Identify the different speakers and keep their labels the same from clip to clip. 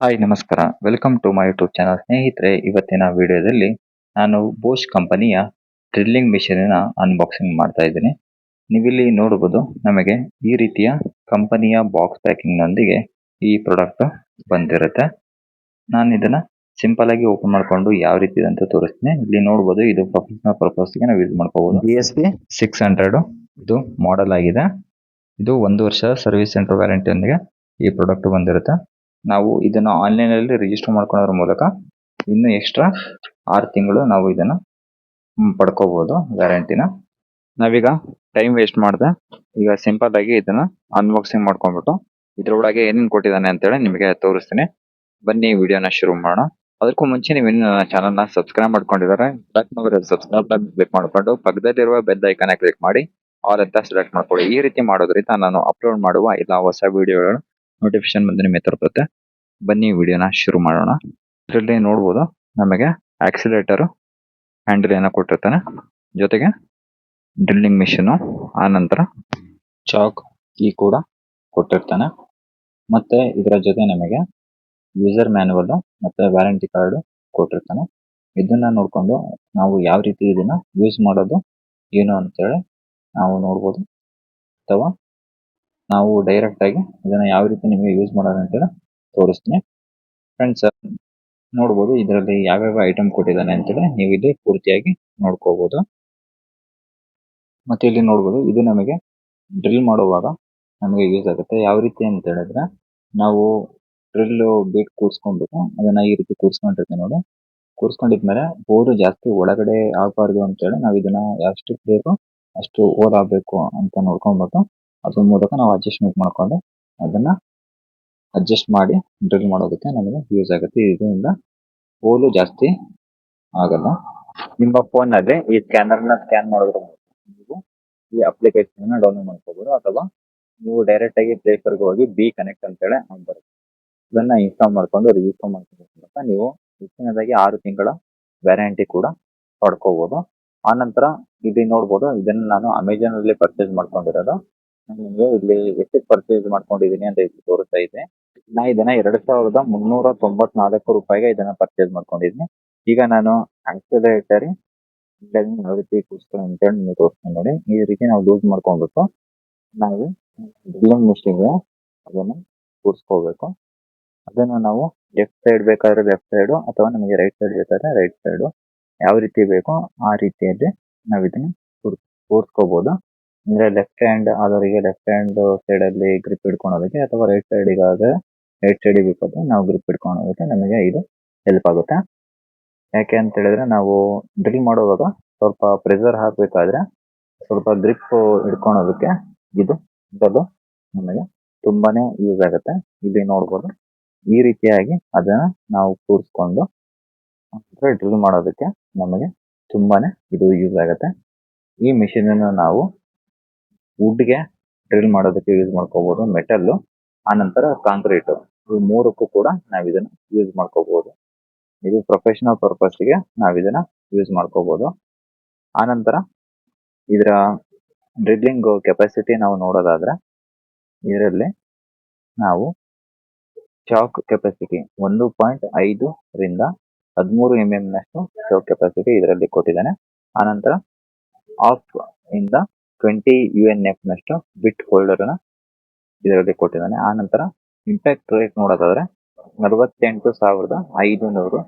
Speaker 1: Hi ನಮಸ್ಕಾರ. Welcome to my YouTube channel. ಸ್ನೇಹಿತರೆ, ಇವತ್ತಿನ ವಿಡಿಯೋದಲ್ಲಿ ನಾನು ಬೋಶ್ ಕಂಪನಿಯ ಡ್ರಿಲ್ಲಿಂಗ್ ಮಿಷಿನಿನ ಅನ್ಬಾಕ್ಸಿಂಗ್ ಮಾಡ್ತಾ ಇದ್ದೀನಿ. ನೀವಿಲ್ಲಿ ನೋಡಬಹುದು, ನಮಗೆ ಈ ರೀತಿಯ ಕಂಪನಿಯ ಬಾಕ್ಸ್ ಪ್ಯಾಕಿಂಗ್ ನೊಂದಿಗೆ ಈ ಪ್ರಾಡಕ್ಟ್ ಬಂದಿರುತ್ತೆ. ನಾನು ಇದನ್ನ ಸಿಂಪಲ್ ಆಗಿ ಓಪನ್ ಮಾಡ್ಕೊಂಡು ಯಾವ ರೀತಿ ಇದೆ ಅಂತ ತೋರಿಸ್ತೀನಿ. ಇಲ್ಲಿ ನೋಡಬಹುದು, ಇದು ಪ್ರೊಫೆಷನಲ್ ಪರ್ಪಸ್ಗೆ ನಾವು ಯೂಸ್ ಮಾಡ್ಕೋಬಹುದು. BSP 600 ಇದು ಮಾಡೆಲ್ ಆಗಿದೆ. ಇದು 1 ವರ್ಷ ಸರ್ವಿಸ್ ಸೆಂಟರ್ ವ್ಯಾರಂಟಿ ಯೊಂದಿಗೆ ಈ ಪ್ರಾಡಕ್ಟ್ ಬಂದಿರುತ್ತೆ. ನಾವು ಇದನ್ನ ಆನ್ಲೈನ್ ಅಲ್ಲಿ ರಿಜಿಸ್ಟರ್ ಮಾಡ್ಕೊಳ್ಳೋದ್ರ ಮೂಲಕ ಇನ್ನು ಎಕ್ಸ್ಟ್ರಾ 6 ತಿಂಗಳು ನಾವು ಇದನ್ನ ಪಡ್ಕೋಬಹುದು ವ್ಯಾರಂಟಿನ. ನಾವೀಗ ಟೈಮ್ ವೇಸ್ಟ್ ಮಾಡದೆ ಈಗ ಸಿಂಪಲ್ ಆಗಿ ಇದನ್ನ ಅನ್ಬಾಕ್ಸಿಂಗ್ ಮಾಡ್ಕೊಂಡ್ಬಿಟ್ಟು ಇದ್ರೊಳಗೆ ಏನೇನು ಕೊಟ್ಟಿದ್ದಾನೆ ಅಂತೇಳಿ ನಿಮಗೆ ತೋರಿಸ್ತೀನಿ. ಬನ್ನಿ ವಿಡಿಯೋನ ಶುರು ಮಾಡೋಣ. ಅದಕ್ಕೂ ಮುಂಚೆ ನೀವು ಇನ್ನು ನನ್ನ ಚಾನಲ್ನ ಸಬ್ಸ್ಕ್ರೈಬ್ ಮಾಡ್ಕೊಂಡಿದ್ದಾರೆ, ಸಬ್ಸ್ಕ್ರೈಬ್ ಕ್ಲಿಕ್ ಮಾಡ್ಕೊಂಡು ಪಕ್ಕದಲ್ಲಿರುವ ಬೆಲ್ ಐಕಾನ್ ಕ್ಲಿಕ್ ಮಾಡಿ ಆಲ್ ಅಂತ ಸೆಲೆಕ್ಟ್ ಮಾಡ್ಕೊಳ್ಳಿ. ಈ ರೀತಿ ಮಾಡೋದ್ರಿಂದ ನಾನು ಅಪ್ಲೋಡ್ ಮಾಡುವ ಎಲ್ಲ ಹೊಸ ವಿಡಿಯೋಗಳು ನೋಟಿಫಿಕೇಶನ್ ಬಂದು ನಿಮಗೆ ತಲುಪುತ್ತೆ. ಬನ್ನಿ ವಿಡಿಯೋನ ಶುರು ಮಾಡೋಣ. ಇದರಲ್ಲಿ ನೋಡಬಹುದು, ನಮಗೆ ಆಕ್ಸಿಲೇಟರ್ ಹ್ಯಾಂಡಲ್ ಏನೋ ಕೊಟ್ಟಿರ್ತಾನೆ, ಜೊತೆಗೆ ಡ್ರಿಲ್ಲಿಂಗ್ ಮಿಷಿನ್, ಆ ನಂತರ ಚಾಕ್ ಕೀ ಕೂಡ ಕೊಟ್ಟಿರ್ತಾನೆ. ಮತ್ತೆ ಇದರ ಜೊತೆ ನಮಗೆ ಯೂಸರ್ ಮ್ಯಾನುವಲ್ ಮತ್ತೆ ವ್ಯಾರಂಟಿ ಕಾರ್ಡ್ ಕೊಟ್ಟಿರ್ತಾನೆ. ಇದನ್ನ ನೋಡ್ಕೊಂಡು ನಾವು ಯಾವ ರೀತಿ ಇದನ್ನ ಯೂಸ್ ಮಾಡೋದು ಏನು ಅಂತೇಳಿ ನಾವು ನೋಡ್ಬೋದು, ಅಥವಾ ನಾವು ಡೈರೆಕ್ಟ್ ಆಗಿ ಇದನ್ನ ಯಾವ ರೀತಿ ನಿಮಗೆ ಯೂಸ್ ಮಾಡೋದು ಅಂತೇಳಿ ತೋರಿಸ್ತೀನಿ. ಫ್ರೆಂಡ್ಸ್, ನೋಡ್ಬೋದು ಇದರಲ್ಲಿ ಯಾವ್ಯಾವ ಐಟಮ್ ಕೊಟ್ಟಿದ್ದಾನೆ ಅಂತೇಳಿ ನೀವು ಇಲ್ಲಿ ಪೂರ್ತಿಯಾಗಿ ನೋಡ್ಕೋಬಹುದು. ಮತ್ತೆ ಇಲ್ಲಿ ನೋಡ್ಬೋದು, ಇದು ನಮಗೆ ಡ್ರಿಲ್ ಮಾಡುವಾಗ ನಮಗೆ ಯೂಸ್ ಆಗುತ್ತೆ. ಯಾವ ರೀತಿ ಅಂತ ಹೇಳಿದ್ರೆ, ನಾವು ಡ್ರಿಲ್ ಬೇಟ್ ಕೂರ್ಸ್ಕೊಂಡ್ಬಿಟ್ಟು ಅದನ್ನ ಈ ರೀತಿ ಕೂರ್ಸ್ಕೊಂಡಿರ್ತೀವಿ ನೋಡಿ. ಕೂರ್ಸ್ಕೊಂಡಿದ್ಮೇಲೆ ಬೋರು ಜಾಸ್ತಿ ಒಳಗಡೆ ಆಗಬಾರ್ದು ಅಂತೇಳಿ ನಾವು ಇದನ್ನ ಎಷ್ಟು ಬೇಕೋ ಅಷ್ಟು ಹೋಲ್ ಆಗಬೇಕು ಅಂತ ನೋಡ್ಕೊಂಡ್ಬಿಟ್ಟು ಅದ್ರ ಮೂಲಕ ನಾವು ಅಡ್ಜಸ್ಟ್ಮೆಂಟ್ ಮಾಡ್ಕೊಂಡು ಅದನ್ನ ಅಡ್ಜಸ್ಟ್ ಮಾಡಿ ಡ್ರಿಲ್ ಮಾಡೋದಕ್ಕೆ ನಮಗೆ ಯೂಸ್ ಆಗುತ್ತೆ. ಇದರಿಂದ ಹೋಲು ಜಾಸ್ತಿ ಆಗಲ್ಲ. ನಿಮ್ಮ ಫೋನ್ ನಲ್ಲಿ ಈ ಸ್ಕ್ಯಾನರ್ ನ ಸ್ಕ್ಯಾನ್ ಮಾಡೋದ್ರ ಮೂಲಕ ನೀವು ಈ ಅಪ್ಲಿಕೇಶನ್ ಡೌನ್ಲೋಡ್ ಮಾಡ್ಕೋಬಹುದು, ಅಥವಾ ನೀವು ಡೈರೆಕ್ಟ್ ಆಗಿ ಪ್ಲೇ ಸ್ಟೋರ್ಗೆ ಹೋಗಿ ಬಿ ಕನೆಕ್ಟ್ ಅಂತೇಳಿ ಬರುತ್ತೆ. ಇದನ್ನ ಇನ್ಸ್ಟಾಲ್ ಮಾಡ್ಕೊಂಡು ರಿಜಿಸ್ಟರ್ ಮಾಡ್ಕೊಳ್ಳೋದ್ರಿಂದ ನೀವು ಹೆಚ್ಚಿನದಾಗಿ 6 ತಿಂಗಳ ವ್ಯಾರಂಟಿ ಕೂಡ ಪಡ್ಕೋಬಹುದು. ಆನಂತರ ಇಲ್ಲಿ ನೋಡ್ಬೋದು, ಇದನ್ನ ನಾನು ಅಮೆಜಾನ್ ಅಲ್ಲಿ ಪರ್ಚೇಸ್ ಮಾಡ್ಕೊಂಡಿರೋದು. ನಿಮಗೆ ಇಲ್ಲಿ ಎಷ್ಟು ಪರ್ಚೇಸ್ ಮಾಡ್ಕೊಂಡಿದ್ದೀನಿ ಅಂತ ಇಲ್ಲಿ ತೋರಿಸ್ತಾ ಇದೆ. ನಾ ಇದನ್ನ 2394 ರೂಪಾಯಿಗೆ ಇದನ್ನ ಪರ್ಚೇಸ್ ಮಾಡ್ಕೊಂಡಿದ್ದೀನಿ. ಈಗ ನಾನು ಆಕ್ಸಿಲೇಟರ್ ಯಾವ ರೀತಿ ಕೂರಿಸ್ತೀನಿ ಅಂತೇಳಿ ನೀವು ತೋರಿಸ್ತೀನಿ ನೋಡಿ. ಈ ರೀತಿ ನಾವು ಲೂಸ್ ಮಾಡ್ಕೊಂಡ್ಬಿಟ್ಟು ನಾವು ಡ್ರಿಲ್ಲಿಂಗ್ ಮಿಷಿನ್ಗೆ ಅದನ್ನ ಕೂರಿಸ್ಕೋಬೇಕು. ಅದನ್ನ ನಾವು ಲೆಫ್ಟ್ ಸೈಡ್ ಬೇಕಾದ್ರೆ ಲೆಫ್ಟ್ ಸೈಡ್, ಅಥವಾ ನಮಗೆ ರೈಟ್ ಸೈಡ್ ಬೇಕಾದ್ರೆ ರೈಟ್ ಸೈಡ್, ಯಾವ ರೀತಿ ಬೇಕೋ ಆ ರೀತಿಯಲ್ಲಿ ನಾವು ಇದನ್ನ ಕೂರಿಸ್ಕೋಬಹುದು. ಅಂದ್ರೆ ಲೆಫ್ಟ್ ಹ್ಯಾಂಡ್ ಆದವರಿಗೆ ಲೆಫ್ಟ್ ಹ್ಯಾಂಡ್ ಸೈಡ್ ಅಲ್ಲಿ ಗ್ರಿಪ್ ಹಿಡ್ಕೊಳೋದಕ್ಕೆ, ಅಥವಾ ರೈಟ್ ಸೈಡ್ ಆದ್ರೆ ರೈಟ್ ಸೈಡ್ ಬೇಕಾದ್ರೆ ನಾವು ಗ್ರಿಪ್ ಹಿಡ್ಕೊಳೋದಕ್ಕೆ ನಮಗೆ ಇದು ಹೆಲ್ಪ್ ಆಗುತ್ತೆ. ಯಾಕೆ ಅಂತ ಹೇಳಿದ್ರೆ, ನಾವು ಡ್ರಿಲ್ ಮಾಡುವಾಗ ಸ್ವಲ್ಪ ಪ್ರೆಷರ್ ಹಾಕಬೇಕಾದ್ರೆ ಸ್ವಲ್ಪ ಗ್ರಿಪ್ ಹಿಡ್ಕೊಳೋದಕ್ಕೆ ಇದು ನಮಗೆ ತುಂಬಾನೇ ಯೂಸ್ ಆಗುತ್ತೆ. ಇಲ್ಲಿ ನೋಡ್ಬೋದು, ಈ ರೀತಿಯಾಗಿ ಅದನ್ನ ನಾವು ಕೂರಿಸ್ಕೊಂಡು ಡ್ರಿಲ್ ಮಾಡೋದಕ್ಕೆ ನಮಗೆ ತುಂಬಾನೇ ಇದು ಯೂಸ್ ಆಗುತ್ತೆ. ಈ ಮಿಷಿನ್ ಅನ್ನು ನಾವು ವುಡ್ಗೆ ಡ್ರಿಲ್ ಮಾಡೋದಕ್ಕೆ ಯೂಸ್ ಮಾಡ್ಕೋಬಹುದು, ಮೆಟಲ್, ಆನಂತರ ಕಾಂಕ್ರೀಟ್, ಈ ಮೂರಕ್ಕೂ ಕೂಡ ನಾವು ಇದನ್ನ ಯೂಸ್ ಮಾಡ್ಕೋಬಹುದು. ಇದು ಪ್ರೊಫೆಷನಲ್ ಪರ್ಪಸ್ಗೆ ನಾವು ಇದನ್ನ ಯೂಸ್ ಮಾಡ್ಕೋಬಹುದು. ಆನಂತರ ಇದರ ಡ್ರಿಲ್ಲಿಂಗ್ ಕೆಪಾಸಿಟಿ ನಾವು ನೋಡೋದಾದ್ರೆ, ಇದರಲ್ಲಿ ನಾವು ಚಾಕ್ ಕೆಪಾಸಿಟಿ 1.5 ರಿಂದ 13 mm ನಷ್ಟು ಚಾಕ್ ಕೆಪಾಸಿಟಿ ಇದರಲ್ಲಿ ಕೊಟ್ಟಿದ್ದಾನೆ. ಆನಂತರ ಆಫ್ ಇಂದ 20 UNF ನಷ್ಟು ಬಿಟ್ ಹೋಲ್ಡರ್ ಇದರಲ್ಲಿ ಕೊಟ್ಟಿದ್ದಾನೆ. ಆನಂತರ ಇಂಪ್ಯಾಕ್ಟ್ ರೇಟ್ ನೋಡೋದಾದ್ರೆ 48,500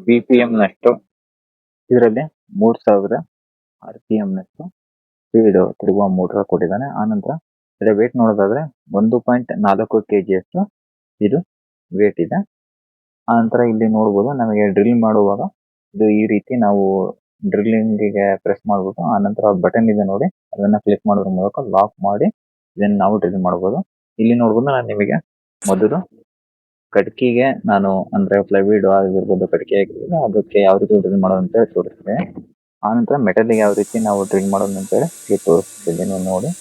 Speaker 1: BPM ನಷ್ಟು, ಇದರಲ್ಲಿ 3000 RPM ನಷ್ಟು ಸ್ಪೀಡ್ ತಿರುಗುವ ಮೋಟರ್ ಕೊಟ್ಟಿದ್ದಾನೆ. ಆನಂತರ ಇದರ ವೇಟ್ ನೋಡೋದಾದ್ರೆ 1.4 kg ಅಷ್ಟು ಇದು ವೇಟ್ ಇದೆ. ಆನಂತರ ಇಲ್ಲಿ ನೋಡ್ಬೋದು, ನಮಗೆ ಡ್ರಿಲ್ ಮಾಡುವಾಗ ಇದು ಈ ರೀತಿ ನಾವು ಡ್ರಿಲ್ಲಿಂಗಿಗೆ ಪ್ರೆಸ್ ಮಾಡ್ಬಿಟ್ಟು ಆನಂತರ ಬಟನ್ ಇದೆ ನೋಡಿ, ಅದನ್ನ ಕ್ಲಿಕ್ ಮಾಡೋದ್ರ ಮೂಲಕ ಲಾಕ್ ಮಾಡಿ ಇದನ್ನ ನಾವು ಡ್ರಿಲ್ ಮಾಡಬಹುದು. ಇಲ್ಲಿ ನೋಡ್ಬೋದು, ನಾನು ನಿಮಗೆ ಮೊದಲು ಕಟ್ಕಿಗೆ ನಾನು ಅಂದ್ರೆ ಪ್ಲೈವುಡ್ ಆಗಿರ್ಬೋದು, ಕಟ್ಕೆ ಆಗಿರ್ಬೋದು, ಅದಕ್ಕೆ ಯಾವ ರೀತಿ ಡ್ರಿಲ್ ಮಾಡೋದು ಅಂತ ಹೇಳಿ ತೋರಿಸ್ತೀನಿ. ಆನಂತರ ಮೆಟಲ್ಗೆ ಯಾವ ರೀತಿ ನಾವು ಡ್ರಿಲ್ ಮಾಡೋದು ಅಂತ ಹೇಳಿ ತೋರಿಸ್ತಿದ್ದೀನಿ ನೋಡಿ.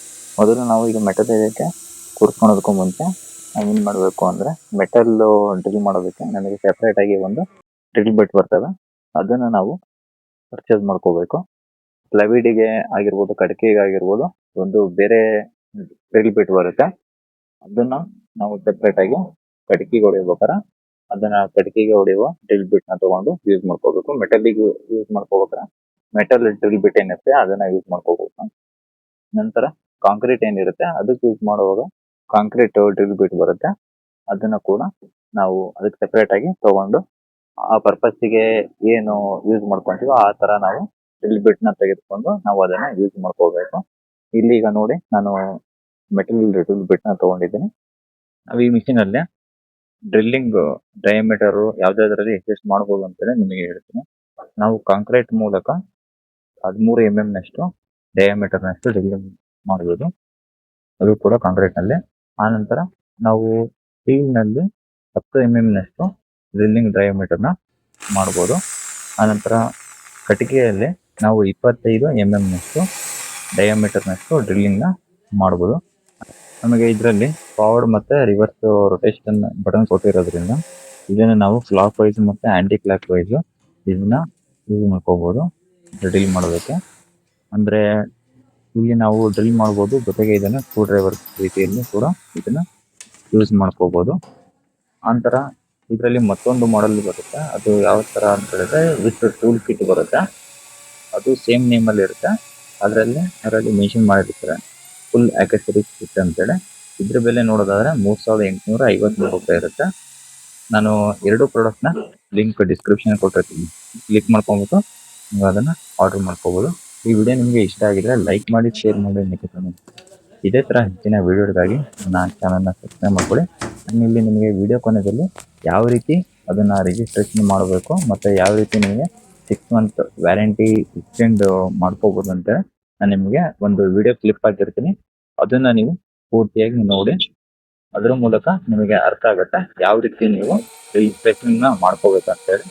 Speaker 1: ಮೊದಲು ನಾವು ಈಗ ಮೆಟಲ್ ಇದಕ್ಕೆ ಕೂರಿಸ್ಕೊಳೋದಕ್ಕೂ ಮುಂಚೆ ನಾವು ಏನ್ ಮಾಡಬೇಕು ಅಂದ್ರೆ, ಮೆಟಲ್ ಡ್ರಿಲ್ ಮಾಡೋದಕ್ಕೆ ನಮಗೆ ಸೆಪರೇಟ್ ಆಗಿ ಒಂದು ಡ್ರಿಲ್ ಬಿಟ್ ಬರ್ತವೆ, ಅದನ್ನ ನಾವು ಪರ್ಚೇಸ್ ಮಾಡ್ಕೋಬೇಕು. ಪ್ಲೈವುಡ್ಗೆ ಆಗಿರ್ಬೋದು, ಕಟ್ಕೆಗೆ ಆಗಿರ್ಬೋದು, ಒಂದು ಬೇರೆ ಡ್ರಿಲ್ ಬಿಟ್ ಬರುತ್ತೆ. ಅದನ್ನ ನಾವು ಸೆಪರೇಟ್ ಆಗಿ ಕಟ್ಕಿಗೆ ಹೊಡಿಬೇಕಾರೆ ಅದನ್ನ ಕಟ್ಟಿಗೆಗೆ ಹೊಡೆಯುವ ಡ್ರಿಲ್ ಬಿಟ್ ನ ತಗೊಂಡು ಯೂಸ್ ಮಾಡ್ಕೋಬೇಕು. ಮೆಟಲ್ಗೆ ಯೂಸ್ ಮಾಡ್ಕೋಬೇಕಾದ್ರೆ ಮೆಟಲ್ ಡ್ರಿಲ್ ಬಿಟ್ ಏನಿರುತ್ತೆ ಅದನ್ನ ಯೂಸ್ ಮಾಡ್ಕೋಬೇಕು. ನಂತರ ಕಾಂಕ್ರೀಟ್ ಏನಿರುತ್ತೆ ಅದಕ್ಕೆ ಯೂಸ್ ಮಾಡುವಾಗ ಕಾಂಕ್ರೀಟ್ ಡ್ರಿಲ್ ಬಿಟ್ ಬರುತ್ತೆ, ಅದನ್ನ ಕೂಡ ನಾವು ಅದಕ್ಕೆ ಸೆಪರೇಟ್ ಆಗಿ ತಗೊಂಡು ಆ ಪರ್ಪಸ್ಸಿಗೆ ಏನು ಯೂಸ್ ಮಾಡ್ಕೊಂತೀವೋ ಆ ತರ ನಾವು ಡ್ರಿಲ್ ಬಿಟ್ ನ ತೆಗೆದುಕೊಂಡು ನಾವು ಅದನ್ನ ಯೂಸ್ ಮಾಡ್ಕೋಬೇಕು. ಇಲ್ಲಿ ಈಗ ನೋಡಿ ನಾನು ಮೆಟಲ್ ಡ್ರಿಲ್ ಬಿಟ್ ನ ತಗೊಂಡಿದ್ದೀನಿ. ನಾವು ಈ ಮಿಷಿನ್ ಅಲ್ಲಿ ಡ್ರಿಲ್ಲಿಂಗ್ ಡಯಾಮೀಟರ್ ಯಾವ್ದಾದ್ರಲ್ಲಿ ಎಡ್ಜಸ್ಟ್ ಮಾಡಬಹುದು ಅಂತೇಳಿ ನಿಮಗೆ ಹೇಳ್ತೀನಿ. ನಾವು ಕಾಂಕ್ರೀಟ್ ಮೂಲಕ 13 mm ನಷ್ಟು ಡಯಾಮೀಟರ್ ನಷ್ಟು ಡ್ರಿಲ್ಲಿಂಗ್ ಮಾಡಬಹುದು, ಅದು ಕೂಡ ಕಾಂಕ್ರೀಟ್ ನಲ್ಲಿ. ಆನಂತರ ನಾವು ಸ್ಟೀಲ್ ನಲ್ಲಿ 10 mm ನಷ್ಟು ಡ್ರಿಲ್ಲಿಂಗ್ ಡಯಾಮೀಟರ್ ನ ಮಾಡಬಹುದು. ಆನಂತರ ಕಟ್ಟಿಗೆಯಲ್ಲಿ ನಾವು 25 mm ನಷ್ಟು ಡಯಾಮೀಟರ್ ನಷ್ಟು ಡ್ರಿಲ್ಲಿಂಗ್ ನ ಮಾಡಬಹುದು. ನಮಗೆ ಇದರಲ್ಲಿ ಫಾರ್ವರ್ಡ್ ಮತ್ತೆ ರಿವರ್ಸ್ ರೊಟೇಷನ್ ಬಟನ್ ಕೊಟ್ಟಿರೋದ್ರಿಂದ ಇದನ್ನ ನಾವು ಕ್ಲಾಕ್ ವೈಸ್ ಮತ್ತೆ ಆಂಟಿ ಕ್ಲಾಕ್ ವೈಸ್ ಇದನ್ನ ಯೂಸ್ ಮಾಡ್ಕೋಬಹುದು ಡ್ರಿಲ್ ಮಾಡೋದಕ್ಕೆ. ಅಂದ್ರೆ ಇಲ್ಲಿ ನಾವು ಡ್ರಿಲ್ ಮಾಡಬಹುದು, ಜೊತೆಗೆ ಇದನ್ನ ಸ್ಕ್ರೂ ಡ್ರೈವರ್ ರೀತಿಯಲ್ಲಿ ಕೂಡ ಇದನ್ನ ಯೂಸ್ ಮಾಡ್ಕೋಬಹುದು. ನಂತರ ಇದರಲ್ಲಿ ಮತ್ತೊಂದು ಮಾಡೆಲ್ ಬರುತ್ತೆ, ಅದು ಯಾವ ತರ ಅಂತ ಹೇಳಿದ್ರೆ ವಿತ್ ಟೂಲ್ ಕಿಟ್ ಬರುತ್ತೆ. ಅದು ಸೇಮ್ ನೇಮ್ ಅಲ್ಲಿ ಇರುತ್ತೆ, ಅದರಲ್ಲಿ ಮೆನ್ಷನ್ ಮಾಡಿರ್ತಾರೆ ಫುಲ್ ಆಕ್ಸೆಸರೀಸ್ ಕಿಟ್ ಅಂತೇಳಿ. ಇದ್ರ ಬೆಲೆ ನೋಡೋದಾದ್ರೆ 3853 ರೂಪಾಯಿ ಇರುತ್ತೆ. ನಾನು 2 ಪ್ರಾಡಕ್ಟ್ ನ ಲಿಂಕ್ ಡಿಸ್ಕ್ರಿಪ್ಷನ್ ಕೊಟ್ಟಿರ್ತೀನಿ, ಕ್ಲಿಕ್ ಮಾಡ್ಕೊಂಡ್ಬಿಟ್ಟು ನೀವು ಅದನ್ನ ಆರ್ಡರ್ ಮಾಡ್ಕೋಬಹುದು. ಈ ವಿಡಿಯೋ ನಿಮಗೆ ಇಷ್ಟ ಆಗಿದ್ರೆ ಲೈಕ್ ಮಾಡಿ, ಶೇರ್ ಮಾಡಿ. ಇದೇ ತರ ಹೆಚ್ಚಿನ ವಿಡಿಯೋಗಾಗಿ ನನ್ನ ಚಾನಲ್ನ ಸಬ್ಸ್ಕ್ರೈಬ್ ಮಾಡ್ಕೊಳ್ಳಿ. ನಾನು ಇಲ್ಲಿ ನಿಮಗೆ ವಿಡಿಯೋ ಕೊನೆಯಲ್ಲಿ ಯಾವ ರೀತಿ ಅದನ್ನ ರಿಜಿಸ್ಟ್ರೇಷನ್ ಮಾಡಬೇಕು ಮತ್ತೆ ಯಾವ ರೀತಿ ನಿಮಗೆ 6 month ವ್ಯಾರಂಟಿ ಎಕ್ಸ್ಟೆಂಡ್ ಮಾಡ್ಕೋಬಹುದು ಅಂತ ನಾನು ನಿಮಗೆ ಒಂದು ವಿಡಿಯೋ ಕ್ಲಿಪ್ ಹಾಕಿರ್ತೀನಿ. ಅದನ್ನ ನೀವು ಪೂರ್ತಿಯಾಗಿ ನೋಡಿ, ಅದ್ರ ಮೂಲಕ ನಿಮಗೆ ಅರ್ಥ ಆಗುತ್ತೆ ಯಾವ ರೀತಿ ನೀವು ರಿಜಿಸ್ಟ್ರೇಷನ್ ಮಾಡ್ಕೋಬೇಕಂತ ಹೇಳಿ.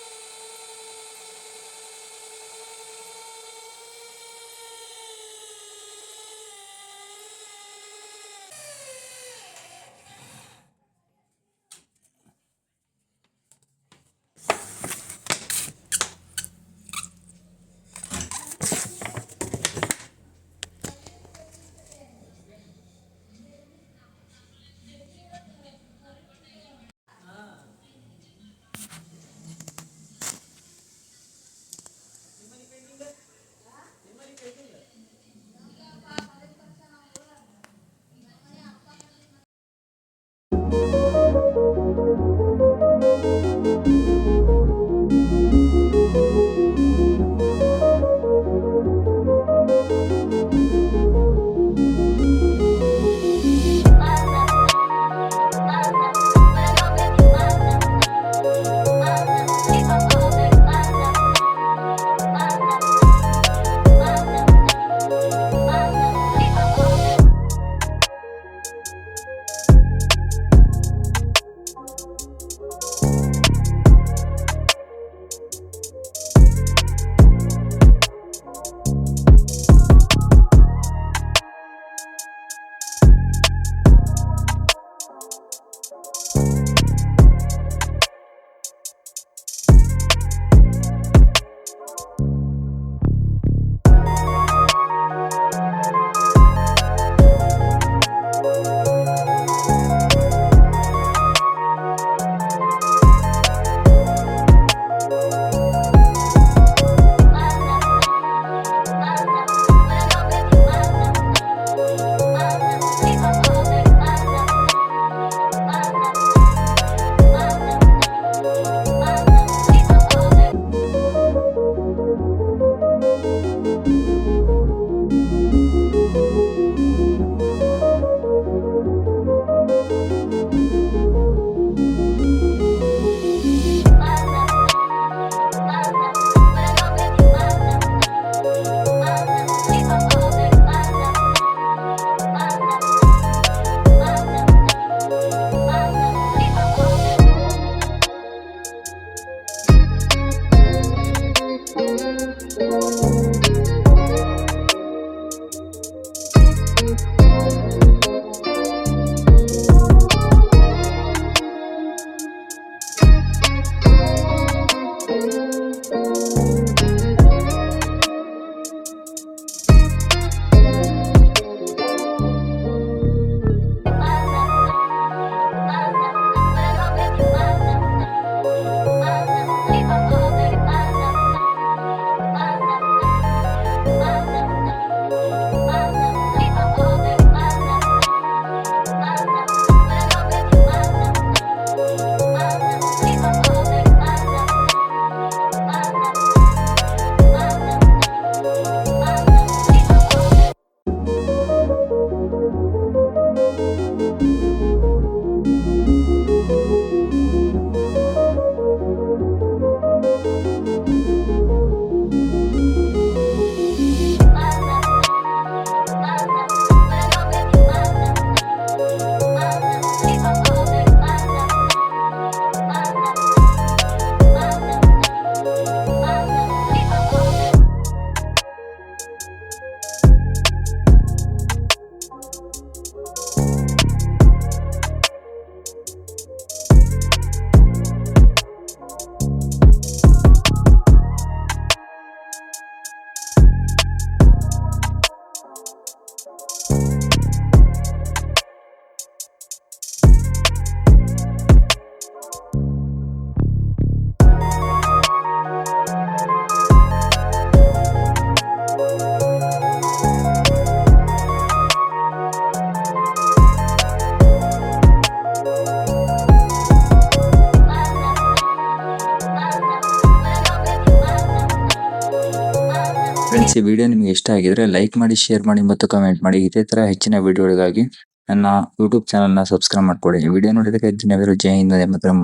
Speaker 2: ಫ್ರೆಂಡ್ಸ್, ಈ ವಿಡಿಯೋ ನಿಮಗೆ ಇಷ್ಟ ಆಗಿದ್ರೆ ಲೈಕ್ ಮಾಡಿ, ಶೇರ್ ಮಾಡಿ ಮತ್ತು ಕಮೆಂಟ್ ಮಾಡಿ. ಇದೇ ತರ ಹೆಚ್ಚಿನ ವಿಡಿಯೋಗಳಿಗಾಗಿ ನನ್ನ ಯೂಟ್ಯೂಬ್ ಚಾನಲ್ನ ಸಬ್ಸ್ಕ್ರೈಬ್ ಮಾಡ್ಕೊಳ್ಳಿ. ಈ ವಿಡಿಯೋ ನೋಡಿದಕ್ಕೆ ಧನ್ಯವಾದಗಳು. ಜೈ ಹಿಂದ್,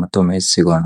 Speaker 2: ಮತ್ತೊಮ್ಮೆ ಸಿಗೋಣ.